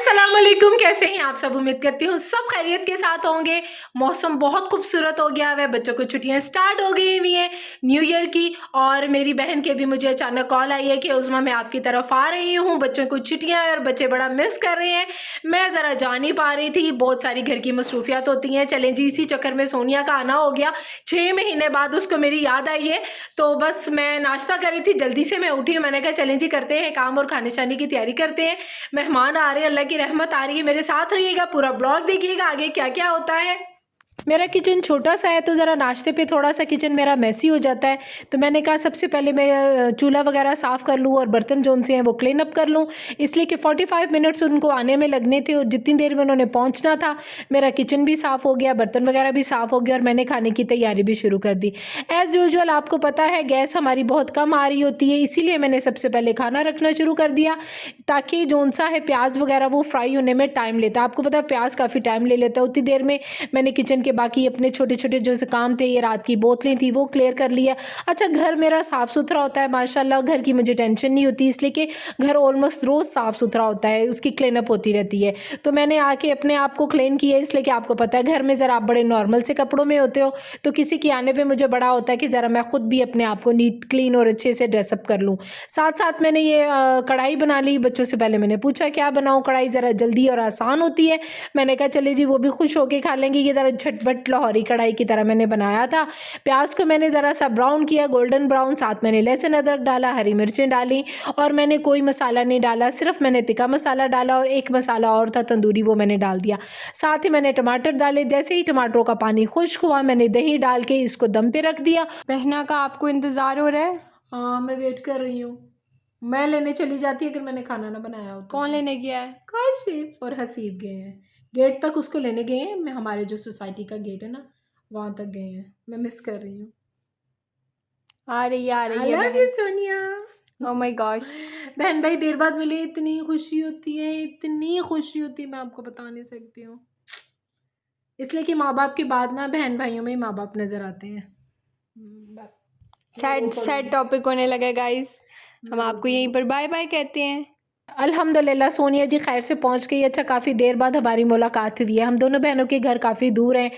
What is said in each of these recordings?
अस्सलाम वालेकुम, कैसे हैं आप सब। उम्मीद करती हूँ सब खैरियत के साथ होंगे। मौसम बहुत खूबसूरत हो गया है, बच्चों को छुट्टियां स्टार्ट हो गई हुई हैं न्यू ईयर की। और मेरी बहन के भी मुझे अचानक कॉल आई है कि उज़मा मैं आपकी तरफ आ रही हूँ, बच्चों को छुट्टियां हैं और बच्चे बड़ा मिस कर रहे हैं। मैं ज़रा जा नहीं पा रही थी, बहुत सारी घर की मसरूफियात होती हैं। चलें जी, इसी चक्कर में सोनिया का आना हो गया। 6 महीने बाद उसको मेरी याद आई है, तो बस मैं नाश्ता कर रही थी, जल्दी से मैं उठी। मैंने कहा चलें जी करते हैं काम और खाने शाने की तैयारी करते हैं। मेहमान आ रहे हैं, अल्लाह की रहमत आ रही है। मेरे साथ रहिएगा, पूरा व्लॉग देखिएगा आगे क्या क्या होता है। मेरा किचन छोटा सा है तो ज़रा नाश्ते पे थोड़ा सा किचन मेरा मैसी हो जाता है, तो मैंने कहा सबसे पहले मैं चूल्हा वगैरह साफ़ कर लूँ और बर्तन जो उनसे हैं वो क्लीन अप कर लूँ, इसलिए कि 45 मिनट्स उनको आने में लगने थे और जितनी देर में उन्होंने पहुँचना था मेरा किचन भी साफ़ हो गया, बर्तन वगैरह भी साफ़ हो गया और मैंने खाने की तैयारी भी शुरू कर दी। एज़ यूजुअल आपको पता है गैस हमारी बहुत कम आ रही होती है, इसीलिए मैंने सबसे पहले खाना रखना शुरू कर दिया ताकि जो सा है प्याज वगैरह वो फ्राई होने में टाइम लेता है। आपको पता है प्याज काफ़ी टाइम ले लेता है। उतनी देर में मैंने किचन के बाकी अपने छोटे छोटे जो से काम थे, ये रात की बोतलें थी वो क्लियर कर लिया। अच्छा, घर मेरा साफ़ सुथरा होता है माशाल्लाह, घर की मुझे टेंशन नहीं होती, इसलिए कि घर ऑलमोस्ट रोज़ साफ़ सुथरा होता है, उसकी क्लीन अप होती रहती है। तो मैंने आके अपने आप को क्लीन किया, इसलिए कि आपको पता है घर में ज़रा आप बड़े नॉर्मल से कपड़ों में होते हो, तो किसी के आने पर मुझे बड़ा होता है कि ज़रा मैं खुद भी अपने आप को नीट क्लीन और अच्छे से ड्रेसअप कर लूँ। साथ साथ मैंने ये कढ़ाई बना ली। बच्चों से पहले मैंने पूछा क्या बनाऊँ, कढ़ाई ज़रा जल्दी और आसान होती है। मैंने कहा चले जी, वो भी खुश होके खा लेंगे। ये ज़रा झटपट लाहौरी कढ़ाई की तरह मैंने बनाया था। प्याज को मैंने ज़रा सा ब्राउन किया, गोल्डन ब्राउन, साथ मैंने लहसुन अदरक डाला, हरी मिर्चें डाली और मैंने कोई मसाला नहीं डाला, सिर्फ मैंने तिक्का मसाला डाला और एक मसाला और था तंदूरी, वो मैंने डाल दिया। साथ ही मैंने टमाटर डाले। जैसे ही टमाटरों का पानी खुश्क हुआ मैंने दही डाल के इसको दम पे रख दिया। बहना का आपको इंतज़ार हो रहा है? हाँ, मैं वेट कर रही हूँ। मैं लेने चली जाती अगर मैंने खाना ना बनाया होता। कौन लेने गया है? काशिफ और हसीब गए हैं, गेट तक उसको लेने गए हैं। मैं हमारे जो सोसाइटी का गेट है ना, वहाँ तक गए हैं। मैं मिस कर रही हूँ। आ रही है आई लव यू बहन। सोनिया। ओह माय गॉश, बहन भाई देर बाद मिले, इतनी खुशी होती है, इतनी खुशी होती है, मैं आपको बता नहीं सकती हूँ। इसलिए कि माँ बाप के बाद ना बहन भाइयों में माँ बाप नज़र आते हैं। बस सैड सैड टॉपिक होने लगा गाइस। हम आपको यहीं पर बाय बाय कहते हैं। अल्हम्दुलिल्लाह सोनिया जी खैर से पहुंच गई। अच्छा, काफ़ी देर बाद हमारी मुलाकात हुई है। हम दोनों बहनों के घर काफ़ी दूर हैं,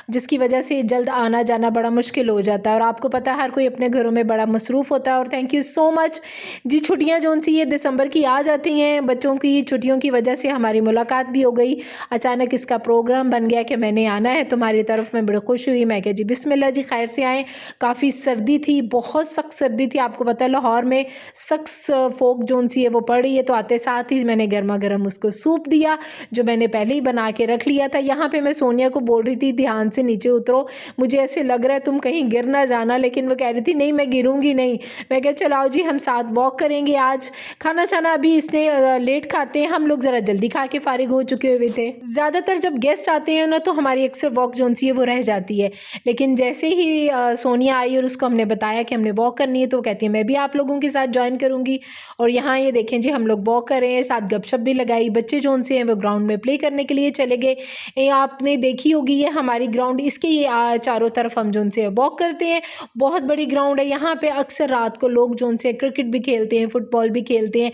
जिसकी वजह से जल्द आना जाना बड़ा मुश्किल हो जाता है और आपको पता है हर कोई अपने घरों में बड़ा मसरूफ़ होता है। और थैंक यू सो मच जी। छुट्टियां जो सी ये दिसंबर की आ जाती हैं, बच्चों की छुट्टियों की वजह से हमारी मुलाकात भी हो गई। अचानक इसका प्रोग्राम बन गया कि मैंने आना है तुम्हारी तरफ। मैं बड़ी खुश हुई। मैं कहा जी बिस्मिल्लाह जी, खैर से आएँ। काफ़ी सर्दी थी, बहुत सख्त सर्दी थी। आपको पता है लाहौर में सख्त फोक जो सी है वो पड़ रही है, तो आते साथ ही मैंने गर्मा गर्म उसको सूप दिया जो मैंने पहले ही बना के रख लिया था। यहाँ पे मैं सोनिया को बोल रही थी ध्यान से नीचे उतरो, मुझे ऐसे लग रहा है तुम कहीं गिर ना जाना, लेकिन वो कह रही थी नहीं मैं गिरूंगी नहीं। मैं कहा चलो आओ जी हम साथ वॉक करेंगे। आज खाना शाना अभी इसने लेट खाते हैं, हम लोग ज़रा जल्दी खा के फारिग हो चुके हुए थे। ज़्यादातर जब गेस्ट आते हैं ना तो हमारी अक्सर वॉक जो सी है वो रह जाती है, लेकिन जैसे ही सोनिया आई और उसको हमने बताया कि हमने वॉक करनी है तो वो कहती है मैं भी आप लोगों के साथ ज्वाइन करूँगी। और यहाँ ये देखें जी हम लोग वॉक कर रहे हैं, साथ गपशप भी लगाई। बच्चे जो उनसे हैं वो ग्राउंड में प्ले करने के लिए चले गए। ये आपने देखी होगी ये हमारी ग्राउंड, इसके ये चारों तरफ हम जो उनसे वॉक करते हैं। बहुत बड़ी ग्राउंड है, यहाँ पे अक्सर रात को लोग जो उनसे क्रिकेट भी खेलते हैं, फुटबॉल भी खेलते हैं।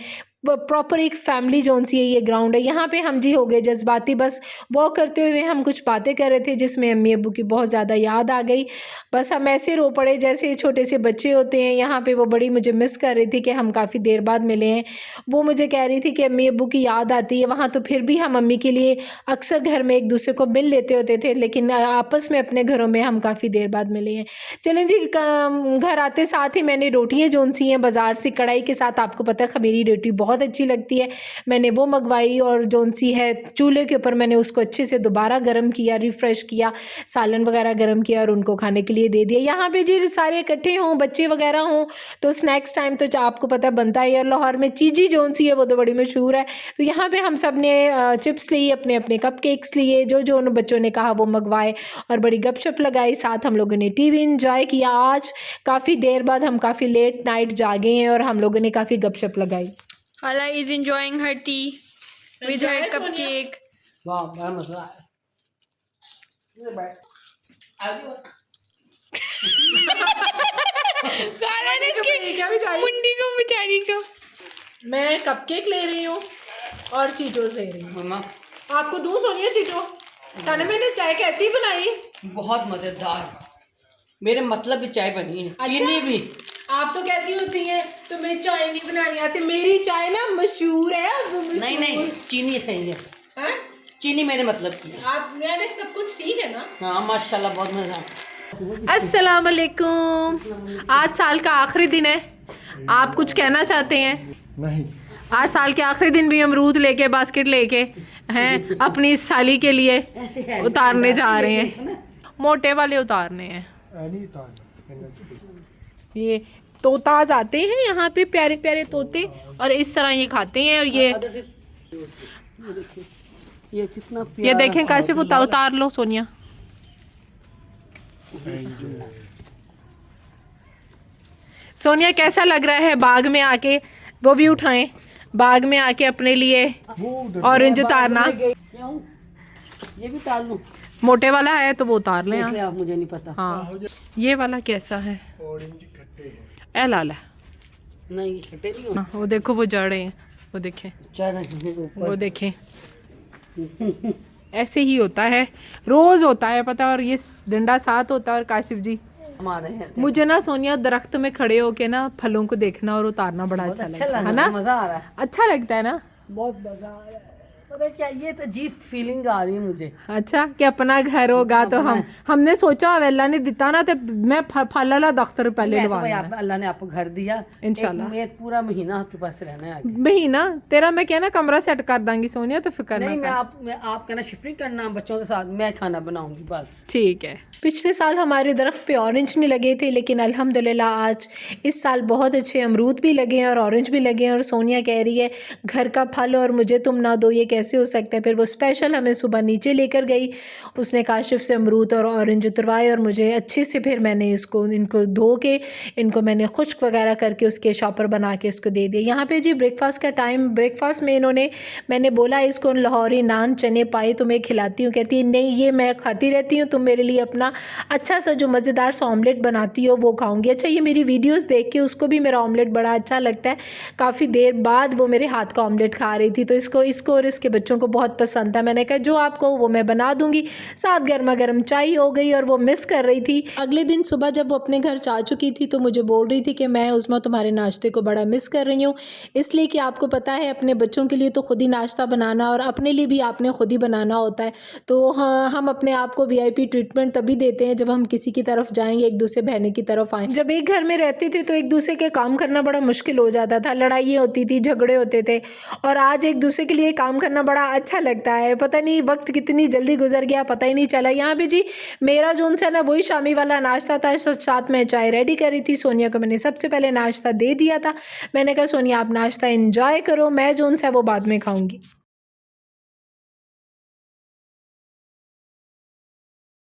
प्रॉपर एक फैमिली जोन सी है ये ग्राउंड है। यहाँ पे हम जी हो गए जज्बाती, बस वॉक करते हुए हम कुछ बातें कर रहे थे जिसमें अम्मी अब्बू की बहुत ज़्यादा याद आ गई। बस हम ऐसे रो पड़े जैसे छोटे से बच्चे होते हैं। यहाँ पे वो बड़ी मुझे मिस कर रही थी कि हम काफ़ी देर बाद मिले हैं। वो मुझे कह रही थी कि अम्मी अब्बू की याद आती है वहाँ, तो फिर भी हम अम्मी के लिए अक्सर घर में एक दूसरे को मिल लेते होते थे, लेकिन आपस में अपने घरों में हम काफ़ी देर बाद मिले हैं। चलें जी, घर आते साथ ही मैंने रोटियाँ जोन सी हैं बाज़ार से कढ़ाई के साथ, आपको पता है खमीरी रोटी बहुत अच्छी लगती है, मैंने वो मंगवाई और जोन सी है चूल्हे के ऊपर मैंने उसको अच्छे से दोबारा गर्म किया, रिफ़्रेश किया, सालन वगैरह गर्म किया और उनको खाने के लिए दे दिया। यहाँ पे जी सारे इकट्ठे हों, बच्चे वगैरह हों, तो स्नैक्स टाइम तो आपको पता बनता है। और लाहौर में चीज़ी जोन सी है वो तो बड़ी मशहूर है। तो यहाँ पे हम सब ने चिप्स लिए, अपने अपने कपकेक्स लिए, जो जो उन बच्चों ने कहा वो मंगवाए और बड़ी गपशप लगाई। साथ हम लोगों ने टीवी इंजॉय किया। आज काफ़ी देर बाद हम काफ़ी लेट नाइट जागे हैं और हम लोगों ने काफ़ी गपशप लगाई। Ala is enjoying her tea with her cupcake. Wow, that was nice. गाना इसके मुंडी को बेचारी को। मैं कपकेक ले रही हूँ और चीटोस ले रही हूँ। मम्मा आपको दूँ सोनिया चीटो? ताने मैंने चाय कैसी बनाई? बहुत मज़ेदार, मेरे मतलब की चाय बनी है। चीनी भी। आप तो कहती होती हैं तुम्हें चाय नहीं बनानी आती। मेरी चाय ना मशहूर है। नहीं नहीं, चीनी सही है। हैं? चीनी मेरे मतलब की है। आप मैंने सब कुछ ठीक है ना? हाँ माशाल्लाह, बहुत मज़ा। अस्सलाम वालेकुम। आज साल का आखिरी दिन है, आप कुछ कहना चाहते हैं? नहीं, आज साल के आखिरी दिन भी अमरूद लेके बास्केट लेके हैं अपनी इस साली के लिए उतारने जा रहे हैं। मोटे वाले उतारने हैं। एनी टाइम ये तोताज आते हैं यहाँ पे, प्यारे प्यारे तोते, और इस तरह ये खाते हैं। और ये कितना ये देखें काशिफ, उतार लो सोनिया। सोनिया कैसा लग रहा है बाग में आके? वो भी उठाएं, बाग में आके अपने लिए ऑरेंज उतारना। क्यों? ये भी उतार लूं? मोटे वाला है तो वो उतार लें। इसलिए आप, मुझे नहीं पता। हाँ, ये वाला कैसा है? ऑरेंज खट्टे हैं। ए लाला। नहीं ये खट्टे नहीं हाँ, वो देखो वो जड़े हैं, वो देखें, हो। वो देखें। ऐसे ही होता है, रोज होता है पता। और ये डंडा साथ होता है। और काशिफ जी, हमारे हैं। मुझे ना सोनिया दरख्त में खड़े होके ना फलों को देखना और उतारना बड़ा अच्छा लगता है ना? मजा आ रहा है, अच्छा लगता है ना? बहुत मजा आ रहा है। पता है क्या, ये तो अजीब फीलिंग आ रही है मुझे। अच्छा कि अपना घर होगा तो हमने सोचा अल्लाह ने दिता ना, तो मैं फल वाला दख्तर पहले मैं तो लगा भाई अल्लाह ने आपको घर दिया, इंशाल्लाह। एक पूरा महीना आपके पास रहना है आगे। महीना तेरा मैं क्या ना कमरा सेट कर दूंगी सोनिया, तो फिक्र नहीं, ना मैं आप कहना शिफ्ट नहीं करना बच्चों के साथ, मैं खाना बनाऊंगी बस। ठीक है। पिछले साल हमारे दरख्त पे ऑरेंज नहीं लगे थे, लेकिन अल्हम्दुलिल्लाह आज इस साल बहुत अच्छे अमरूद भी लगे हैं और ऑरेंज भी लगे हैं। और सोनिया कह रही है घर का फल और मुझे तुम ना दो, ये कैसे हो सकता है? फिर वो स्पेशल हमें सुबह नीचे लेकर गई, उसने काशिफ से अमरूद और ऑरेंज उतरवाए और मुझे अच्छे से फिर मैंने इनको धो के इनको मैंने खुश्क वगैरह करके उसके शॉपर बना के इसको दे दिया। यहाँ पे जी ब्रेकफास्ट का टाइम, ब्रेकफास्ट में मैंने बोला इसको लाहौरी नान चने पाए तो मैं खिलाती हूँ। कहती है नहीं, ये मैं खाती रहती हूँ, तुम मेरे लिए अपना अच्छा सा जो मज़ेदार सा ऑमलेट बनाती हो वो खाऊंगी। अच्छा, ये मेरी वीडियोस देख के उसको भी मेरा ऑमलेट बड़ा अच्छा लगता है। काफ़ी देर बाद वो मेरे हाथ का ऑमलेट खा रही थी, तो इसको और इसके बच्चों को बहुत पसंद था। मैंने कहा जो आप कहो वो मैं बना दूंगी। साथ गर्मा गर्म चाय हो गई और वो मिस कर रही थी। अगले दिन सुबह जब वो अपने घर जा चुकी थी तो मुझे बोल रही थी कि मैं उस्मा तुम्हारे नाश्ते को बड़ा मिस कर रही हूँ, इसलिए कि आपको पता है अपने बच्चों के लिए तो खुद ही नाश्ता बनाना और अपने लिए भी आपने खुद ही बनाना होता है। तो हाँ, हम अपने आप को VIP ट्रीटमेंट तभी देते हैं जब हम किसी की तरफ जाएंगे, एक दूसरे बहने की तरफ आएँ। जब एक घर में रहते थे तो एक दूसरे के काम करना बड़ा मुश्किल हो जाता था, लड़ाइयाँ होती थी, झगड़े होते थे, और आज एक दूसरे के लिए काम करना बड़ा अच्छा लगता है। पता नहीं वक्त कितनी जल्दी गुजर गया, पता ही नहीं चला। यहाँ पे जी मेरा जोन सा ना वही शामी वाला नाश्ता था, साथ में चाय रेडी करी थी। सोनिया को मैंने सबसे पहले नाश्ता दे दिया था। मैंने कहा सोनिया आप नाश्ता एंजॉय करो, मैं जोन सा वो बाद में खाऊंगी।